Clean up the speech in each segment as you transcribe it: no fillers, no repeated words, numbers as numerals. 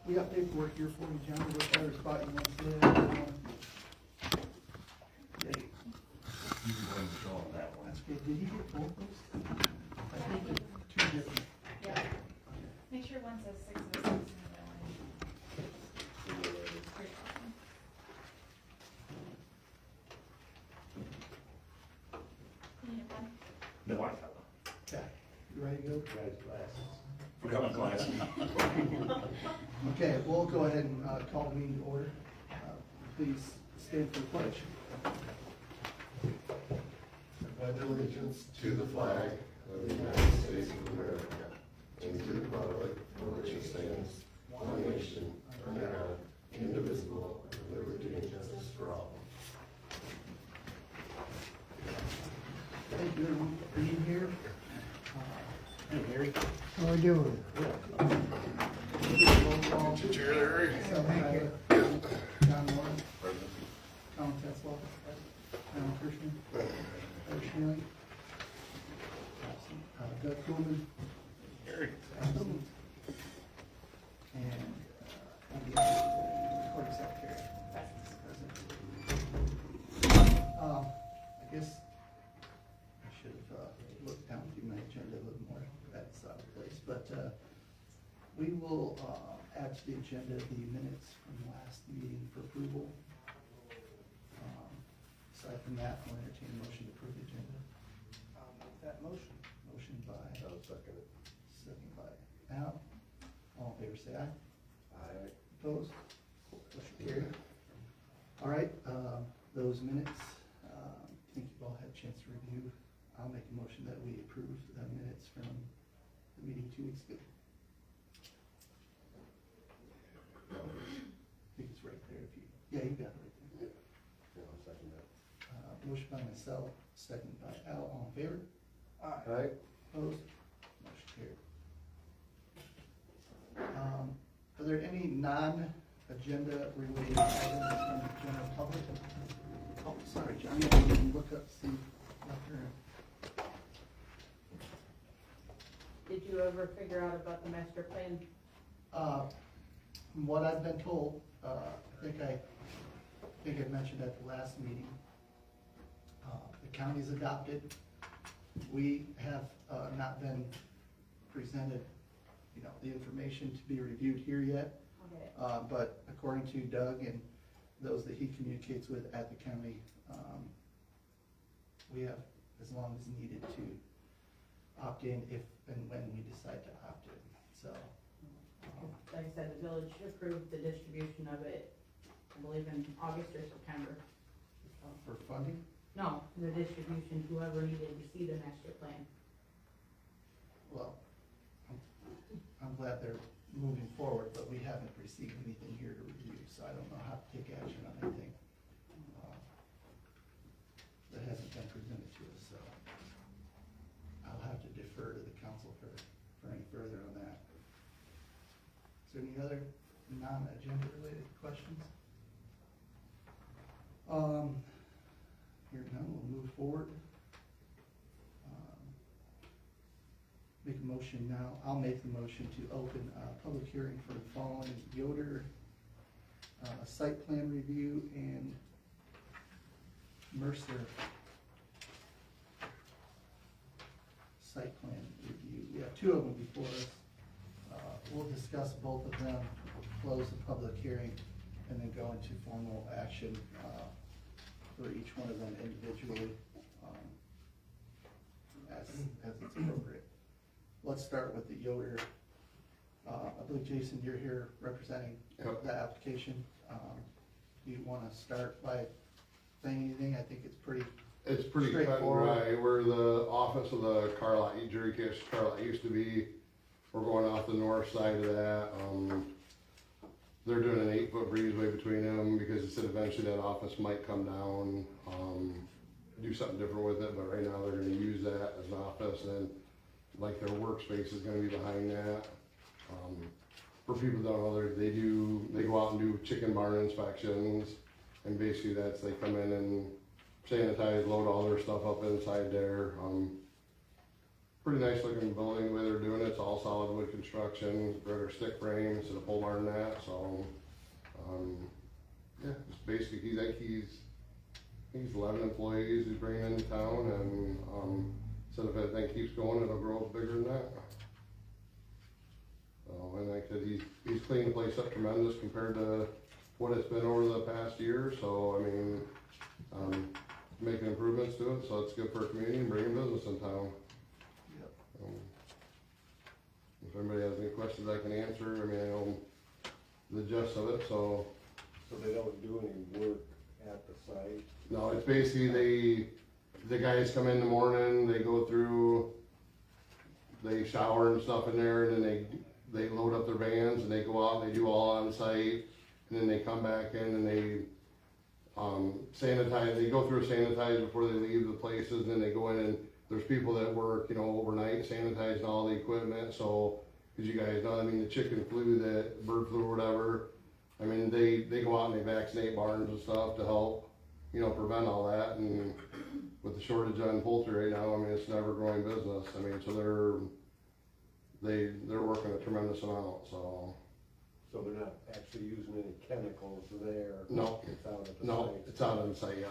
We got paperwork here for you, John, whatever spot you want to sit. Yeah, You can go and show them that one. that's good. Did you get both those? I think they're two different. Yeah. Make sure one says 606 and the other one is 3,000. You need a pen? No, I got one. Okay, you ready to go? Forgot my glasses. Okay, we'll go ahead and call the meeting to order. Please stand for the pledge. Pledge allegiance to the flag of the United States of America and to the republic for which it stands, one nation, under God, indivisible, with liberty and justice for all. Thank you everyone for being here. Hey, Gary. How are you doing? Chair Larry. John Warren. Tom Tetzlaff. Alan Kirschman. Ed Schmeling. Doug Coolman. Gary. Absent. And clerk secretary. Present. I guess I should have looked down through my agenda a little more. That's out of place, but we will add to the agenda the minutes from last meeting for approval. Aside from that, I'll entertain a motion to approve the agenda. I'll make that motion. Motion by. I'll second it. Second by Al. All in favor, say aye. Aye. Opposed? Motion carried. All right, those minutes, I think you've all had a chance to review. I'll make a motion that we approve the minutes from the meeting 2 weeks ago. I think it's right there if you, yeah, you got it right there. Yeah, I'll second that. Motion by myself, second by Al, all in favor? Aye. Opposed? Motion carried. Are there any non-agenda related items from the general public? Oh, sorry, John, you can look up, see, up here. Did you ever figure out about the master plan? From what I've been told, I think I mentioned at the last meeting, the county's adopted. We have not been presented, the information to be reviewed here yet. Okay. But according to Doug and those that he communicates with at the county, we have as long as needed to opt in if and when we decide to opt in, so. Like I said, the village approved the distribution of it, I believe in August or September. So, For funding? no, the distribution, whoever needed to see the master plan. Well, I'm glad they're moving forward, but we haven't received anything here to review, so I don't know how to take action on anything that hasn't been presented to us, so I'll have to defer to the council for any further on that. Is there any other non-agenda related questions? Here none, we'll move forward. Make a motion now, I'll make the motion to open a public hearing for the following Yoder site plan review and Mercer site plan review. We have two of them before us. We'll discuss both of them, close the public hearing, and then go into formal action for each one of them individually as it's appropriate. Let's start with the Yoder. I believe, Jason, you're here representing Yep. the application. Do you want to start by saying anything? I think it's pretty, It's pretty cut and Straightforward. dry. Where the office of the car lot, jury case car lot used to be, we're going off the north side of that. They're doing an 8-foot breezeway between them because they said eventually that office might come down, do something different with it, but right now they're gonna use that as an office, and then like their workspace is gonna be behind that. For people who don't know, they go out and do chicken barn inspections, and basically that's, they come in and sanitize, load all their stuff up inside there. pretty nice looking building, the way they're doing it, it's all solid wood construction, regular stick frame instead of pole barn and that, so, yeah, just basically, he's 11 employees he's bringing into town, and, said if everything keeps going, it'll grow bigger than that. So, and like I said, he's cleaned the place up tremendous compared to what it's been over the past year, so, I mean, making improvements to it, so it's good for our community and bringing business in town. Yep. If anybody has any questions I can answer, I mean, I know the gist of it, so. So they don't do any work at the site? No, it's basically the guys come in the morning, they go through, they shower and stuff in there, and then they load up their vans, and they go out and they do all on site, and then they come back in and they, sanitize, they go through a sanitize before they leave the places, and then they go in and there's people that work, you know, overnight sanitizing all the equipment, so, as you guys know, I mean, the chicken flu, the bird flu or whatever, I mean, they go out and they vaccinate barns and stuff to help, you know, prevent all that, and with the shortage on poultry right now, I mean, it's an ever-growing business, I mean, so they're working a tremendous amount, so. So they're not actually using any chemicals there? No. It's out at the No, site? it's out on the site, yeah.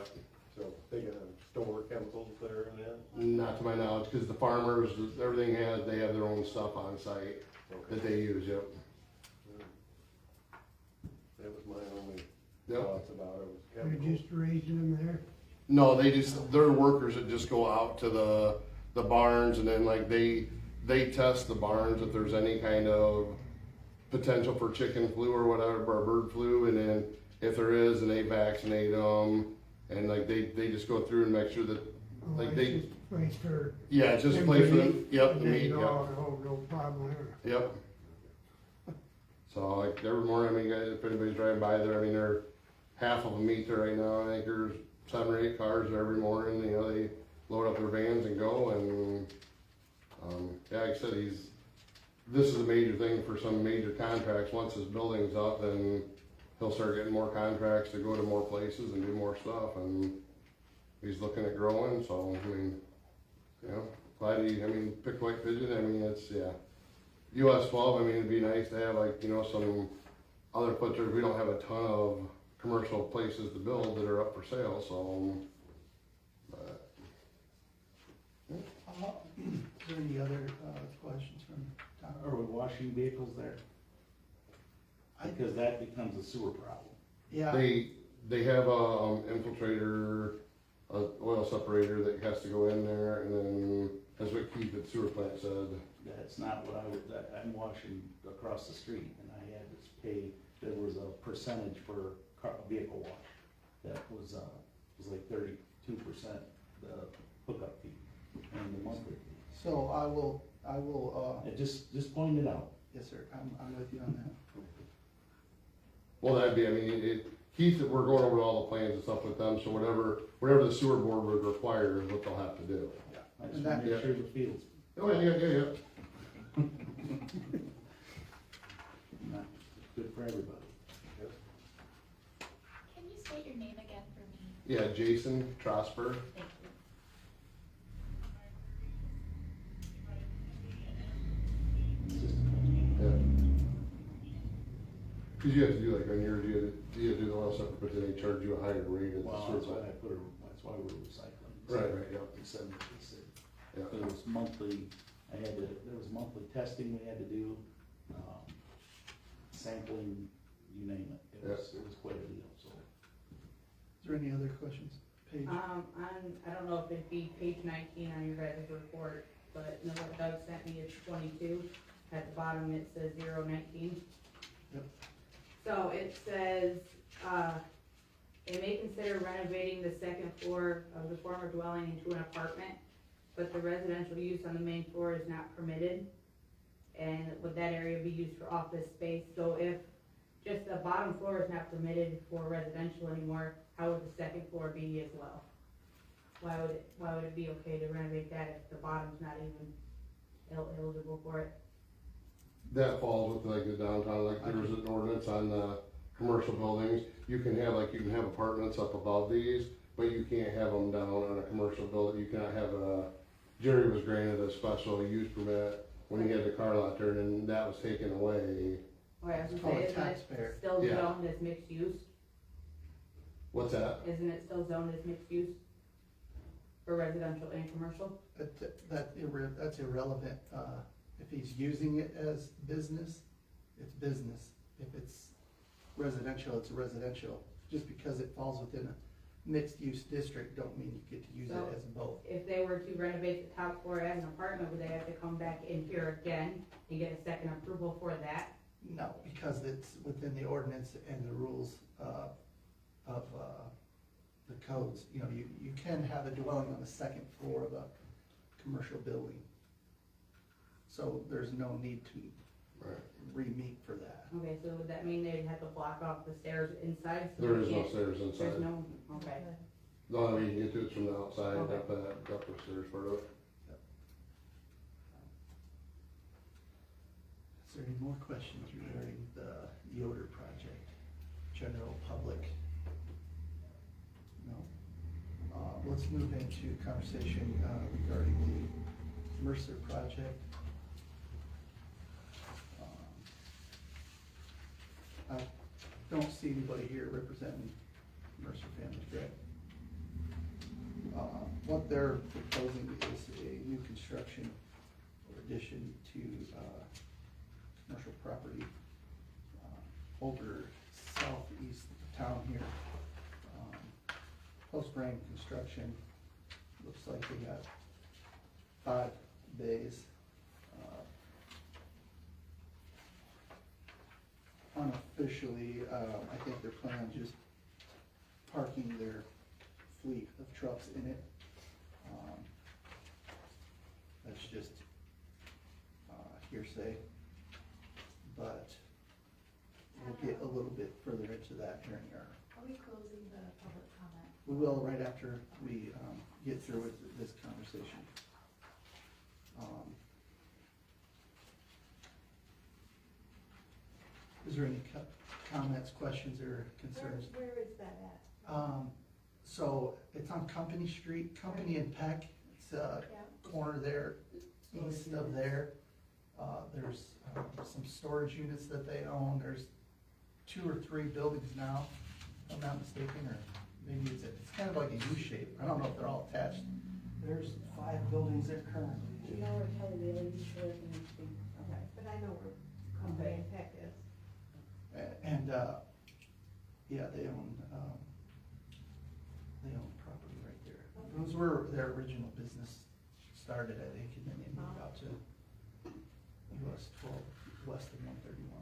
So they gonna store chemicals there and then? Not to my knowledge, cause the farmers, everything they have their own stuff on site that they use, yep. That was my only Yep. thoughts about it, was They're chemicals. just raising them there. No, they're workers that just go out to the barns, and then like they test the barns if there's any kind of potential for chicken flu or whatever, or bird flu, and then if there is, then they vaccinate them, and like they just go through and make sure that, Oh, like it's they, just a place for. yeah, it's just a them place to for them, eat, yep, and the then meat, go, yep, Oh, no problem there. yep. So like every morning, I mean, guys, if anybody's driving by there, I mean, half of them meet there right now, I think there's 7 or 8 cars there every morning, you know, they load up their vans and go, and, yeah, like I said, this is a major thing for some major contracts. Once his building's up, then he'll start getting more contracts to go to more places and do more stuff, and he's looking at growing, so, I mean, you know, pick white pigeon, I mean, it's, yeah. US 12, I mean, it'd be nice to have like, you know, some other butchers, we don't have a ton of commercial places to build that are up for sale, so, but, Is there any other, questions from Tom? Are we washing vehicles there? Because that becomes a sewer problem. Yeah, they have a infiltrator, a oil separator that has to go in there, and then, that's what Keith at sewer plant said. That's not what I'm washing across the street, and I had to pay, there was a percentage for vehicle wash. That was like 32% the hookup fee and the monthly fee. so I will, And just point it out. yes, sir, I'm with you on that. Well, that'd be, I mean, Keith, we're going over all the plans and stuff with them, so whatever the sewer board would require is what they'll have to do. I just And want that- to make sure the field's Oh, yeah. not good for everybody. Can you state your name again for me? Yeah, Jason Trosper. Thank you. It's just, Yeah. Cause you have to do like on yours, you have to do the oil separate, but then they charge you a higher rate at the well, sewer that's why plant. that's why we're recycling. Right, yeah. Instead of what they said. Yeah. There was monthly, there was monthly testing we had to do, sampling, you name it. It was quite a deal, so. Is there any other questions? Paige? I don't know if it'd be page 19 on your guys' report, but no, what Doug sent me is 22. At the bottom, it says 019. Yep. So it says, they may consider renovating the second floor of the former dwelling into an apartment, but the residential use on the main floor is not permitted. And would that area be used for office space? So if just the bottom floor is not permitted for residential anymore, how would the second floor be as well? Why would it be okay to renovate that if the bottom's not even eligible for it? That falls with like the downtown, like there was an ordinance on the commercial buildings. You can have apartments up above these, but you can't have them down on a commercial building. You cannot have a Jerry was granted a special use permit when he had the car lot there, and that was taken away. Okay, I was It's gonna called say, a isn't it taxpayer. still Yeah. zoned as mixed use? What's that? Isn't it still zoned as mixed use? For residential and commercial? That's irrelevant, if he's using it as business, it's business. If it's residential, it's residential. Just because it falls within a mixed-use district, don't mean you get to use it So- as both. If they were to renovate the top floor as an apartment, would they have to come back in here again and get a second approval for that? No, because it's within the ordinance and the rules, of, the codes. You know, you can have a dwelling on the second floor of a commercial building. So there's no need to Right. re-meet for that. Okay, so would that mean they'd have to block off the stairs inside? So There they is no can't- stairs There's inside. no, okay. The only way you can get to it's from the outside, Okay. up the stairs part of it. Is there any more questions regarding the Yoder project? General public? No? Let's move into conversation regarding the Mercer project. I don't see anybody here representing Mercer Family, correct? What they're proposing is a new construction or addition to commercial property over southeast of town here. Post-frame construction, looks like they got 5 bays. Unofficially, I think they're planning on just parking their fleet of trucks in it. That's just hearsay, but we'll get a little bit further into that during our, Are we closing the public comment? we will right after we get through with this conversation. Is there any comments, questions, or concerns? Where is that at? So it's on Company Street, Company and Peck, it's Yeah. corner there, east of there. There's some storage units that they own, there's 2 or 3 buildings now, if I'm not mistaken, or maybe it's kind of like a U shape, I don't know if they're all attached. There's 5 buildings there currently. Do you know where Kelly Bailey used to live in the street? Okay. But I know where Company and Peck is. And, yeah, they own property right there. Those were their original business started, I think, and then they moved out to US 12, west of 131.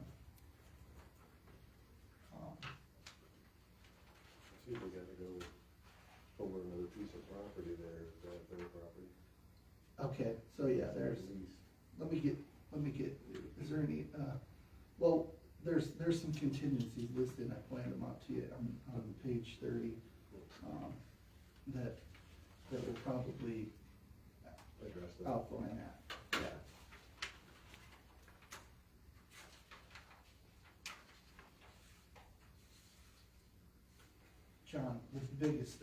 See, we gotta go over another piece of property there, is that their property? Okay, so yeah, there's, let me get, is there any, well, there's some contingencies listed, and I pointed them out to you on page 30, that will probably Address that. outline that, yeah. John, the biggest,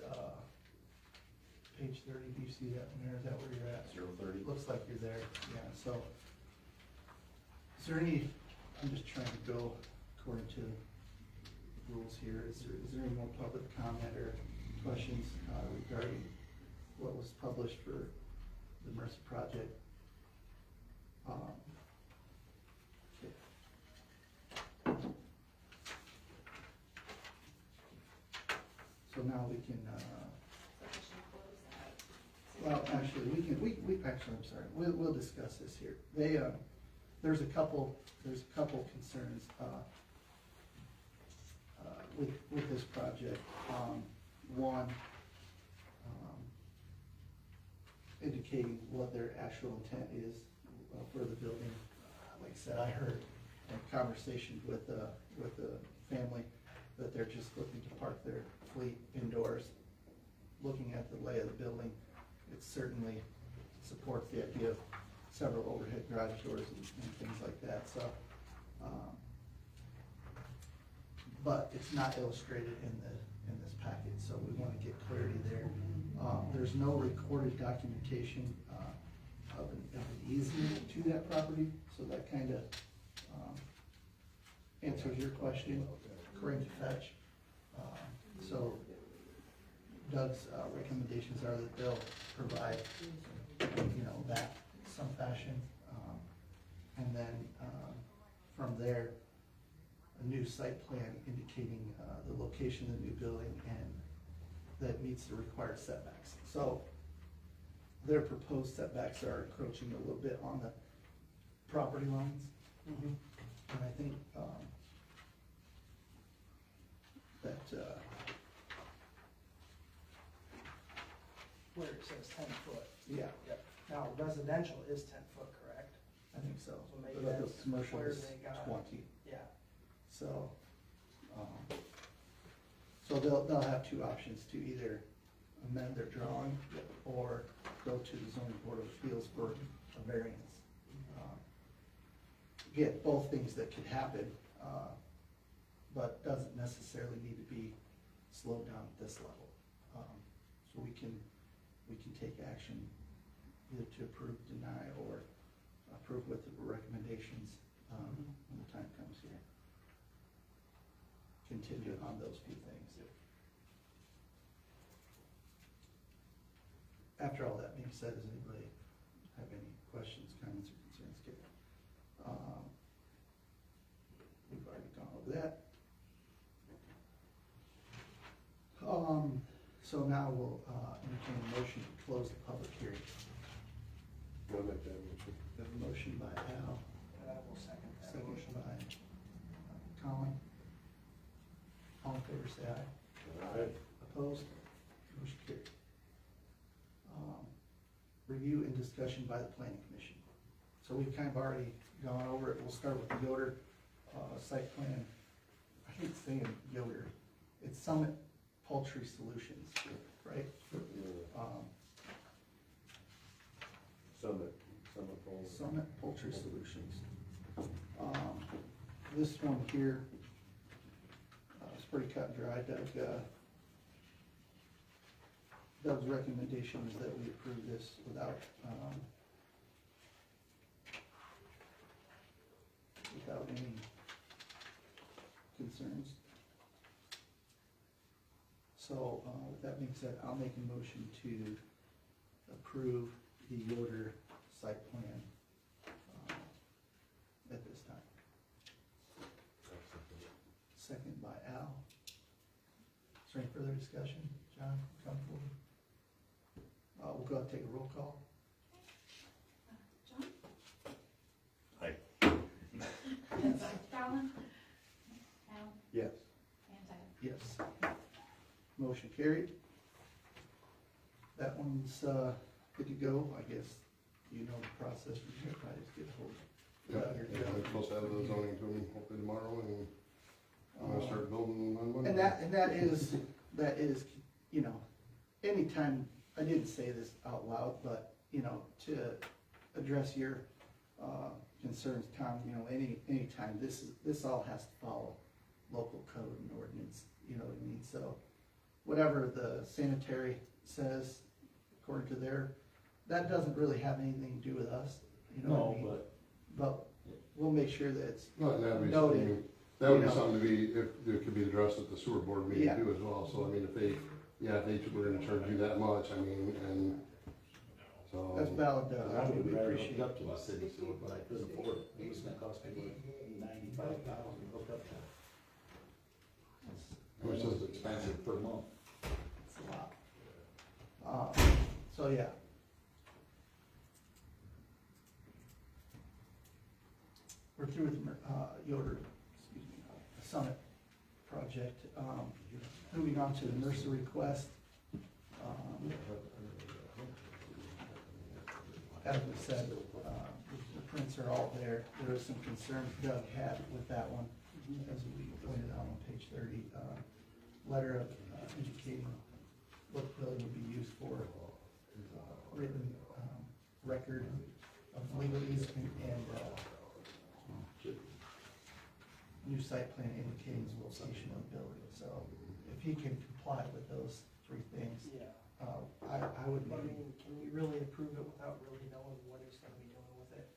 page 30, do you see that in there, is that where you're at? 030. Looks like you're there, yeah, so, is there any, I'm just trying to go according to rules here, is there any more public comment or questions regarding what was published for the Mercer project? Okay. So now we can, So we should close that. well, actually, actually, I'm sorry, we'll discuss this here. They, there's a couple concerns, with this project. One, indicating what their actual intent is for the building. Like I said, I heard a conversation with the family that they're just looking to park their fleet indoors. Looking at the lay of the building, it certainly supports the idea of several overhead garage doors and things like that, so. But it's not illustrated in this packet, so we wanna get clarity there. There's no recorded documentation, of an easement to that property, so that kinda, answers your question, according to Fetch. So Doug's, recommendations are that they'll provide, that some fashion. And then, from there, a new site plan indicating, the location of the new building and that meets the required setbacks. So their proposed setbacks are encroaching a little bit on the property lines. And I think, that, Where it says 10 foot. yeah, Now, residential is 10 foot, correct? I think so. So maybe But the that's commercial where is they got- 20, Yeah. so, so they'll have two options to either amend their drawing or go to the zoning board of appeals for a variance. Again, both things that could happen, but doesn't necessarily need to be slowed down at this level. So we can take action either to approve, deny, or approve with the recommendations, when the time comes here. Continue on those few things. After all that being said, does anybody have any questions, comments, or concerns? Get, we've already gone over that. So now we'll, entertain a motion to close the public hearing. I'll make that motion. We have a motion by Al, And I will second that second motion. by Colin. All in favor, say aye. Alright. Opposed? Motion carried. Review and discussion by the planning commission. So we've kind of already gone over it. We'll start with the Yoder, site plan. I hate saying Yoder. It's Summit Poultry Solutions, right? Summit Falls. Summit Poultry Solutions. This one here, is pretty cut and dry. Doug's recommendation is that we approve this without any concerns. So, with that being said, I'll make a motion to approve the Yoder site plan, at this time. Second by Al. Is there any further discussion? John, comfortable? We'll go ahead and take a roll call. John? Aye. Colin? Al? Yes. And Tyler? Yes. Motion carried. That one's, good to go, I guess. You know the process, we should probably just get a hold Yeah, of it. I'm supposed to have the zoning to them hopefully tomorrow, and I'm gonna start building on Monday. And that is, anytime, I didn't say this out loud, but, to address your, concerns, Tom, anytime, this all has to follow local code and ordinance, you know what I mean? So, whatever the sanitary says, according to their, that doesn't really have anything to do with us, you know what I No, mean? but But we'll make sure that it's No, and that'd be noted. something, that would be You know. something to be, if, it could be addressed at the sewer board meeting Yeah. too as well, so I mean, if they were gonna charge you that much, I mean, and, so. That's valid, I would we have rather appreciate hooked it. up to the city sewer, but I couldn't afford it. It was gonna cost me like $95,000 to hook up to it. Which is expensive per month. It's a lot. So, yeah. We're through with, Yoder, Summit project. Moving on to the nursery request. As we said, the prints are all there. There was some concern Doug had with that one, as we pointed out on page 30. Letter of indicating what the building would be used for, written record of legalese and new site plan indicating the location of the building. So if he can comply with those three things, Yeah. I would I maybe, mean, can you really approve it without really knowing what he's gonna be doing with it?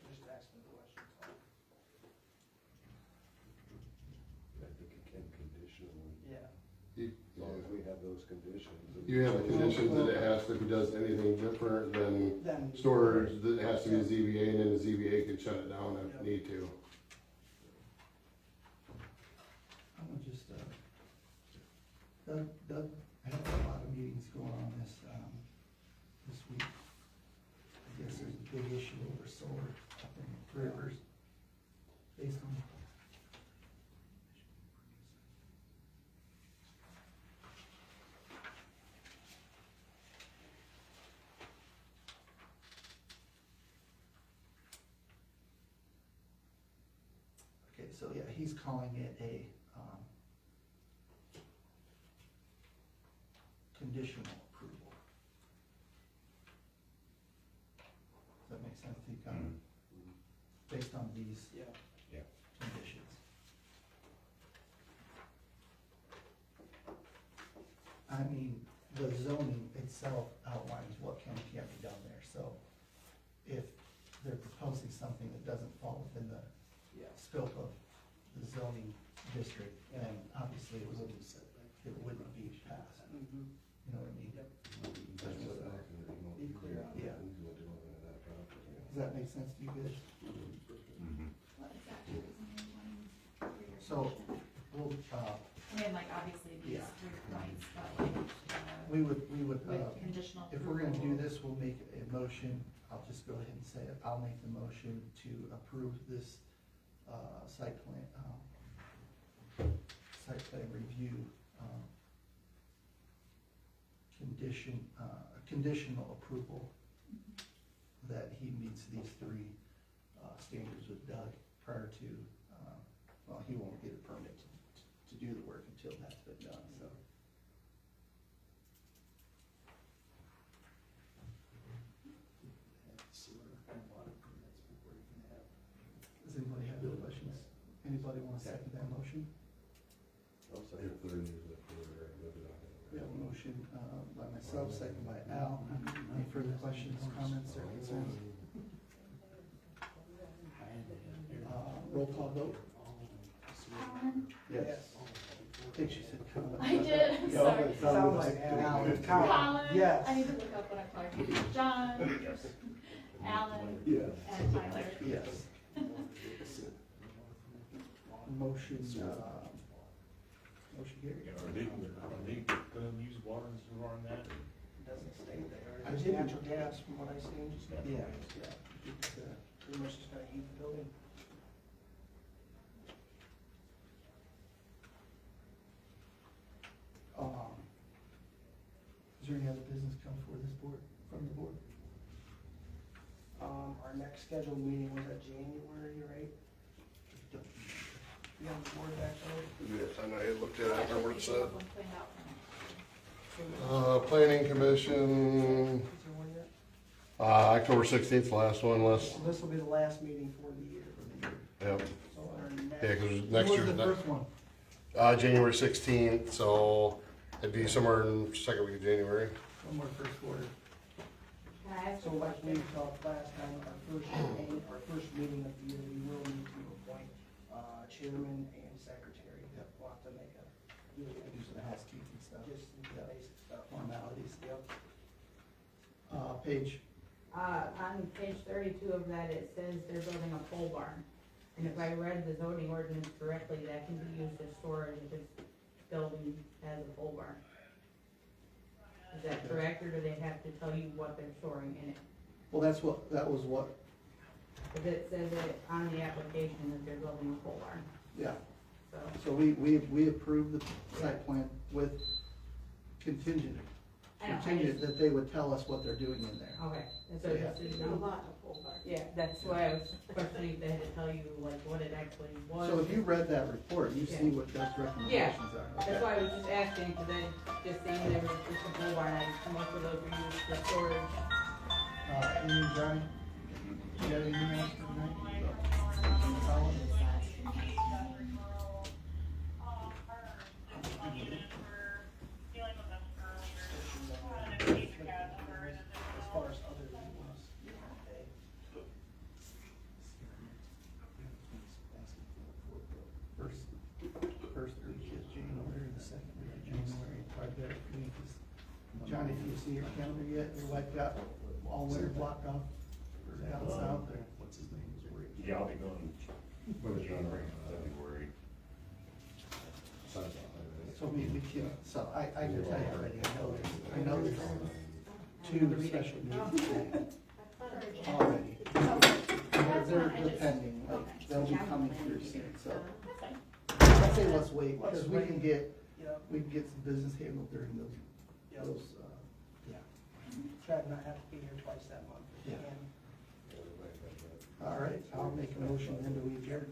Just asking the question, so. I think it can conditionally, Yeah. as long as we have those conditions. You have the conditions that it has to, if he does anything different than Then. storage, that it has to be a ZBA, and then the ZBA can shut it down if need to. I'm gonna just, Doug had a lot of meetings going on this week. I guess there's a big issue over solar up in Rivers, based on. Okay, so yeah, he's calling it a, conditional approval. Does that make sense to you, Connor? Based on these Yeah. conditions. I mean, the zoning itself outlines what can and can't be done there, so if they're proposing something that doesn't fall within the Yeah. scope of the zoning district, then obviously it wouldn't be passed, Mm-hmm. you know what I mean? Yep. That's what I can, Be clear on Yeah. who's gonna do it in that property. Does that make sense to you guys? What exactly is in your one for your So, condition? we'll, I mean, like, obviously these Yeah. 3 points, but like, we would, with conditional if we're gonna do approval. this, we'll make a motion, I'll just go ahead and say it, I'll make the motion to approve this, site plan review, conditional approval that he meets these 3, standards with Doug prior to, well, he won't get a permit to do the work until that's been done, so. Does anybody have any questions? Anybody want to second that motion? I'll say if they're using it for their, maybe not. We have a motion by myself, second by Al. Any further questions, comments, or concerns? Roll call vote? Alan? Yes. I think she said comment. I did, I'm Yeah, sorry. but Sounds like Alan. Colin? Yes. I need to look up what I called you. John? Alan? Yes. And Tyler? Yes. Motion, motion carried. Are they gonna use water and sewer on that? Doesn't state there. I It's didn't- natural gas from what I seen, just natural Yeah, gas. yeah. It's, Pretty much just gonna heat the building. Is there any other business come for this board, from the board? Our next scheduled meeting was at January, right? Be on the board actually. Yes, I know, you looked at it I afterwards, think we have one planned out for next year. planning commission, Is there one yet? October 16th, last one, So this will be the last meeting for the year. yep, So our next. yeah, cause When next was year's, the first one? January 16th, so it'd be somewhere in second week of January. One more first quarter. Can I ask So a like we question? talked last time, our first meeting of the year, we will need to appoint, chairman and secretary. Yep. We'll have to make a, Do some housekeeping stuff, just some Yeah. basic stuff. formalities. Yep. Page, On page 32 of that, it says they're building a pole barn. And if I read the zoning ordinance correctly, that can be used as storage if it's building as a pole barn. Is that correct, or do they have to tell you what they're storing in it? well, that was what, Because it says it on the application that they're building a pole barn, yeah. so. So we approved the site plan with contingent, I know, I contingent just, that they would tell us what they're doing in there. okay, and so Yeah. just didn't know. Yeah, that's why I was questioning if they had to tell you like what it actually was. So if you read that report, you see Yeah. what Doug's recommendations are, That's okay? why I was just asking, because I just seen there was just a pole barn, I just most of those were used for storage. Amy, Johnny, you got anything else for tonight? Colin? know if you see your calendar yet, your wife got all winter blocked off down south there. What's his name, was worried. Yeah, I'll be going But it's not January, right. February. So we can, so I can tell you already, I know there's two special meetings already. They're pending, like, they'll be coming through soon, so. I say let's wait, because we can get some business handled during those, Yeah. Try to not have to be here twice that month. if we Yeah. can. all right, I'll make a motion then to adjourn.